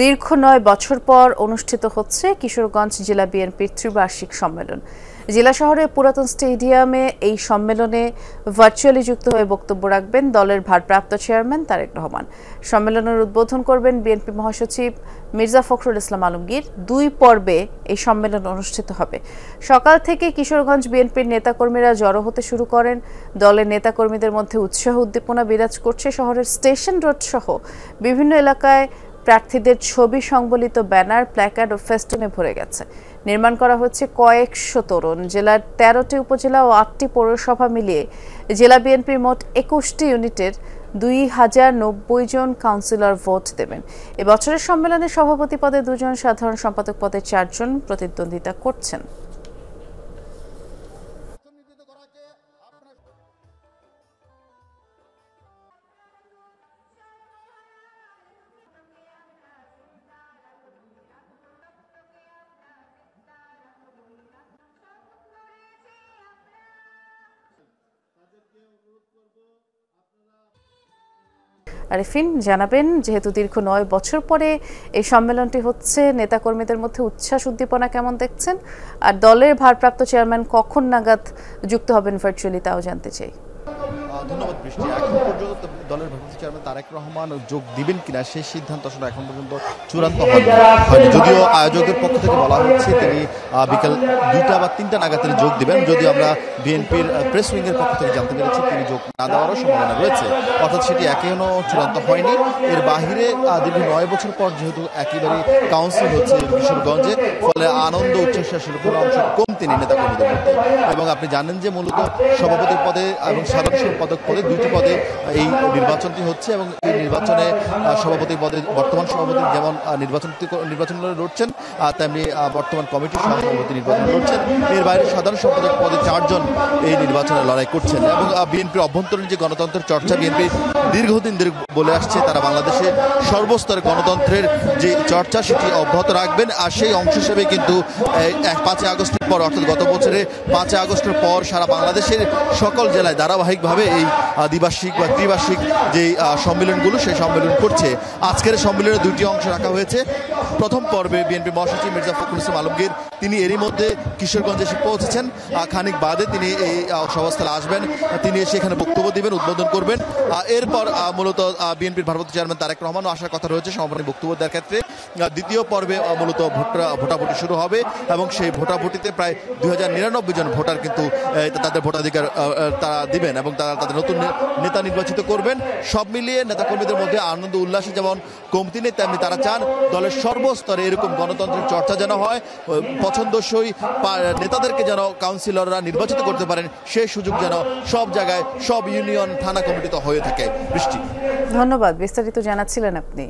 দীর্ঘ ৯ বছর পর অনুষ্ঠিত হচ্ছে কিশোরগঞ্জ জেলা বিএনপির ত্রিবার্ষিক সম্মেলন। জেলা শহরের পুরাতন স্টেডিয়ামে এই সম্মেলনে ভার্চুয়ালি যুক্ত হয়ে বক্তব্য রাখবেন দলের ভারপ্রাপ্ত চেয়ারম্যান তারেক রহমান। সম্মেলনের উদ্বোধন করবেন বিএনপি মহাসচিব মির্জা ফখরুল ইসলাম আলমগীর। ২ পর্বে এই সম্মেলন অনুষ্ঠিত হবে। সকাল থেকে কিশোরগঞ্জ বিএনপির নেতাকর্মীরা জড়ো হতে শুরু করেন। দলের নেতাকর্মীদের মধ্যে উৎসাহ উদ্দীপনা বিরাজ করছে। শহরের স্টেশন রোড সহ বিভিন্ন এলাকায় প্রার্থীদের ছবি সংবলিত ব্যানার, প্ল্যাকার্ড ও ফেস্টুনে ভরে গেছে। নির্মাণ করা হচ্ছে কয়েকশো তোরণ। জেলার ১৩টি উপজেলা ও ৮টি পৌরসভা মিলিয়ে জেলা বিএনপির মোট ২১টি ইউনিটের ২০৯০ জন কাউন্সিলর ভোট দেবেন। এবছরের সম্মেলনে সভাপতি পদে ২ জন, সাধারণ সম্পাদক পদে ৪ জন প্রতিদ্বন্দ্বিতা করছেন। আরিফিন জানাবেন, যেহেতু দীর্ঘ ৯ বছর পরে এই সম্মেলনটি হচ্ছে, নেতাকর্মীদের মধ্যে উচ্ছ্বাস উদ্দীপনা কেমন দেখছেন? আর দলের ভারপ্রাপ্ত চেয়ারম্যান কখন নাগাদ যুক্ত হবেন ভার্চুয়ালি, তাও জানতে চাই। ধন্যবাদ বৃষ্টি। এখন পর্যন্ত দলের ভারপ্রাপ্ত চেয়ারম্যান তারেক রহমান যোগ দিবেন কিনা সেই সিদ্ধান্ত আসলে এখন পর্যন্ত চূড়ান্ত হয়নি। যদিও আয়োজকদের পক্ষ থেকে বলা হচ্ছে তিনি বিকাল ২টা বা ৩টা নাগাদ তিনি যোগ দিবেন। যদিও আমরা বিএনপির প্রেস উইংয়ের পক্ষ থেকে জানতে পেরেছি তিনি যোগ না দেওয়ারও সম্ভাবনা রয়েছে, অর্থাৎ সেটি এখনও চূড়ান্ত হয়নি। এর বাহিরে দীর্ঘ ৯ বছর পর যেহেতু একেবারে কাউন্সিল হচ্ছে কিশোরগঞ্জে, ফলে আনন্দ উচ্ছ্বাসের কোনো অংশ কমতি নেই নেতাকর্মীদের মধ্যে। এবং আপনি জানেন যে মূলত সভাপতির পদে এবং সাধারণ সম্পাদক পদে ২টি পদে এই নির্বাচনটি হচ্ছে এবং এই নির্বাচনে সভাপতি পদে বর্তমান সভাপতি যেমন নির্বাচন লড়ছেন, তেমনি বর্তমান কমিটির সভাপতি নির্বাচন লড়ছেন। এর বাইরে সাধারণ সম্পাদক পদে ৪ জন এই নির্বাচনে লড়াই করছেন। এবং বিএনপির অভ্যন্তরীণ যে গণতন্ত্রের চর্চা বিএনপি দীর্ঘদিন ধরে বলে আসছে, তারা বাংলাদেশে সর্বস্তরে গণতন্ত্রের যে চর্চা সেটি অব্যাহত রাখবেন। আর সেই অংশ হিসেবে কিন্তু ৫ই আগস্টের পর, অর্থাৎ গত বছরে ৫ই আগস্টের পর সারা বাংলাদেশের সকল জেলায় ধারাবাহিকভাবে এই দ্বিবার্ষিক বা ত্রিবার্ষিক যে সম্মেলনগুলো সেই সম্মেলন করছে। আজকের সম্মেলনে 2টি অংশ রাখা হয়েছে। প্রথম পর্বে বিএনপি মহাসচিব মির্জা ফখরুল ইসলাম আলমগীর তিনি এরই মধ্যে কিশোরগঞ্জে এসে পৌঁছেছেন। খানিক বাদে তিনি এই সভাস্থলে আসবেন, তিনি এসে এখানে বক্তব্য দিবেন, উদ্বোধন করবেন। এরপর মূলত বিএনপির ভারপ্রাপ্ত চেয়ারম্যান তারেক রহমানও আসার কথা রয়েছে সমাপনী বক্তব্য দেওয়ার ক্ষেত্রে। দ্বিতীয় পর্বে মূলত ভোটাভুটি শুরু হবে এবং সেই ভোটাভুটিতে প্রায় ২০৯৯ জন ভোটার কিন্তু তাদের ভোটাধিকার তারা দিবেন এবং তারা তাদের নতুন নেতা নির্বাচিত করবেন। সব মিলিয়ে নেতাকর্মীদের মধ্যে আনন্দ উল্লাসে যেমন কমতি নেই, তেমনি তারা চান দলের সর্বস্তরে এরকম গণতন্ত্রের চর্চা যেন হয়, পছন্দসই নেতাদেরকে যেন কাউন্সিলররা নির্বাচিত করতে পারেন, সেই সুযোগ যেন সব জায়গায়, সব ইউনিয়ন, থানা কমিটিতে হয়ে থাকে। বৃষ্টি, ধন্যবাদ, বিস্তারিত জানাচ্ছিলেন আপনি।